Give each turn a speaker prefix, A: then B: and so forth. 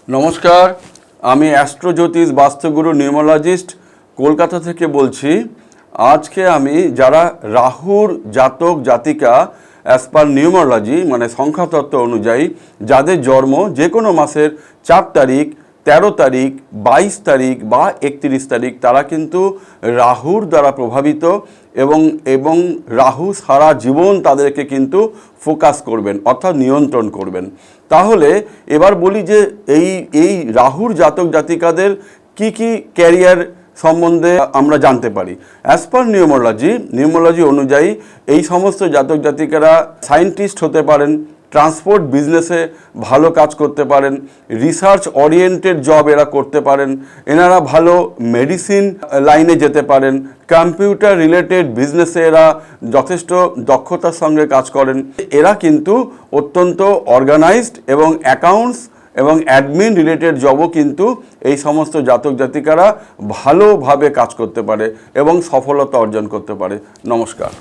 A: নমস্কার, আমি অ্যাস্ট্রোজ্যোতিষ বাস্তুগুরু নিউমোলজিস্ট কলকাতা থেকে বলছি। আজকে আমি যারা রাহুর জাতক জাতিকা অ্যাজ পার নিউমোলজি মানে সংখ্যাতত্ত্ব অনুযায়ী যাদের জন্ম যে কোনো মাসের 4 তারিখ, 13 তারিখ, 22 তারিখ বা 31 তারিখ তারা কিন্তু রাহুর দ্বারা প্রভাবিত এবং রাহু সারা জীবন তাদেরকে কিন্তু ফোকাস করবেন অর্থাৎ নিয়ন্ত্রণ করবেন। তাহলে এবার বলি যে এই রাহুর জাতক জাতিকাদের কি ক্যারিয়ার সম্বন্ধে আমরা জানতে পারি। অ্যাজ পার নিউমোলজি অনুযায়ী এই সমস্ত জাতক জাতিকারা সায়েন্টিস্ট হতে পারেন, ট্রান্সপোর্ট বিজনেসে ভালো কাজ করতে পারেন, রিসার্চ ওরিয়েন্টেড জব এরা করতে পারেন, এনারা ভালো মেডিসিন লাইনে যেতে পারেন, কম্পিউটার রিলেটেড বিজনেসে এরা যথেষ্ট দক্ষতার সঙ্গে কাজ করেন। এরা কিন্তু অত্যন্ত অর্গানাইজড এবং অ্যাকাউন্টস এবং অ্যাডমিন রিলেটেড জবও কিন্তু এই সমস্ত জাতক জাতিকারা ভালোভাবে কাজ করতে পারে এবং সফলতা অর্জন করতে পারে। নমস্কার।